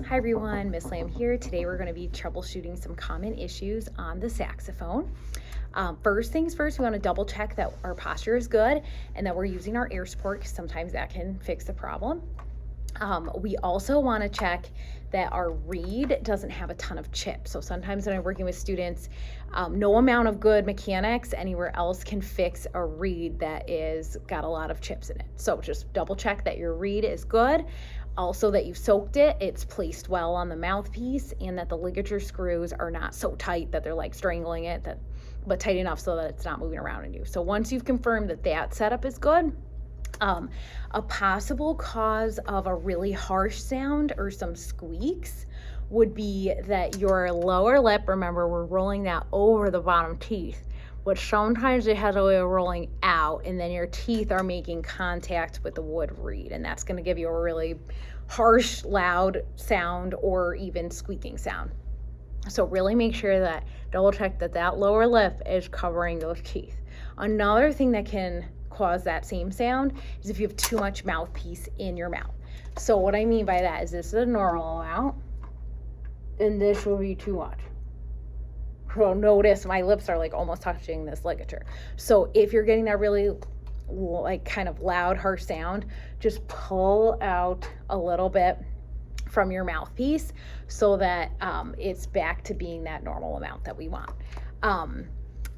Hi everyone, Miss Lamb here. Today we're going to be troubleshooting some common issues on the saxophone. First things first, we want to double check that our posture is good and that we're using our air support, because sometimes that can fix the problem. We also want to check that our reed doesn't have a ton of chips. So sometimes when I'm working with students, no amount of good mechanics anywhere else can fix a reed that is got a lot of chips in it. So just double check that your reed is good. Also that you've soaked it, it's placed well on the mouthpiece, and that the ligature screws are not so tight that they're like strangling it, but tight enough so that it's not moving around in you. So once you've confirmed that that setup is good, a possible cause of a really harsh sound or some squeaks would be that your lower lip, remember we're rolling that over the bottom teeth, but sometimes it has a way of rolling out, and then your teeth are making contact with the wood reed, and that's going to give you a really harsh, loud sound or even squeaking sound. So really make sure that double check that that lower lip is covering those teeth. Another thing that can cause that same sound is if you have too much mouthpiece in your mouth. So what I mean by that is this is a normal amount, and this will be too much. So notice my lips are like almost touching this ligature. So if you're getting that really like kind of loud, harsh sound, just pull out a little bit from your mouthpiece so that it's back to being that normal amount that we want.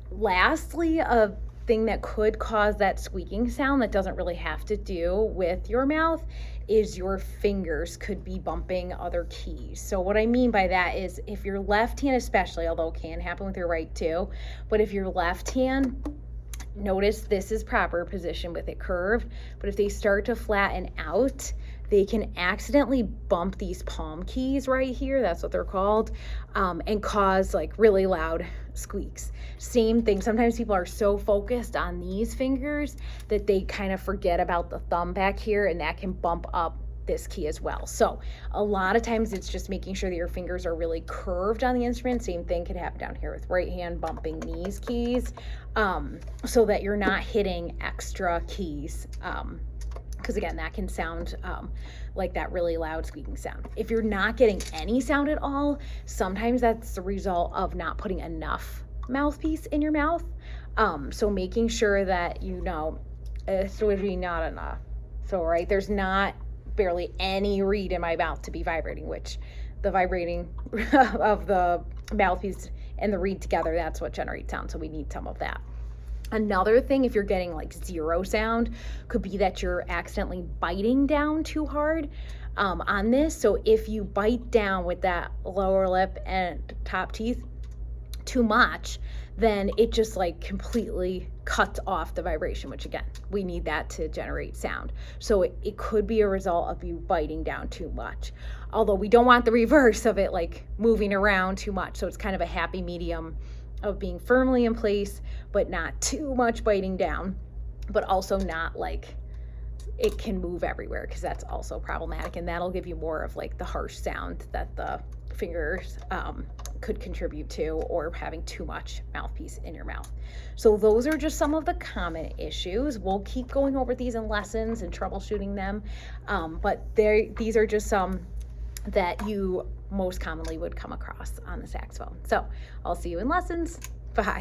Lastly, a thing that could cause that squeaking sound that doesn't really have to do with your mouth is your fingers could be bumping other keys. So what I mean by that is if your left hand especially, although it can happen with your right too, but if your left hand, notice this is proper position with it curved, but if they start to flatten out, they can accidentally bump these palm keys right here, that's what they're called, and cause like really loud squeaks. Same thing, sometimes people are so focused on these fingers that they kind of forget about the thumb back here, and that can bump up this key as well. So a lot of times it's just making sure that your fingers are really curved on the instrument. Same thing could happen down here with right hand bumping these keys, so that you're not hitting extra keys, because again, that can sound like that really loud squeaking sound. If you're not getting any sound at all, sometimes that's the result of not putting enough mouthpiece in your mouth. So making sure that you know it's really not enough. So right, there's not barely any reed in my mouth to be vibrating, which the vibrating of the mouthpiece and the reed together, that's what generates sound. So we need some of that. Another thing, if you're getting like zero sound, could be that you're accidentally biting down too hard on this. So if you bite down with that lower lip and top teeth too much, then it just like completely cuts off the vibration, which again, we need that to generate sound. So it could be a result of you biting down too much. Although we don't want the reverse of it like moving around too much. So it's kind of a happy medium of being firmly in place, but not too much biting down, but also not like it can move everywhere, because that's also problematic, and that'll give you more of like the harsh sound that the fingers could contribute to, or having too much mouthpiece in your mouth. So those are just some of the common issues. We'll keep going over these in lessons and troubleshooting them, but these are just some that you most commonly would come across on the saxophone. So I'll see you in lessons. Bye.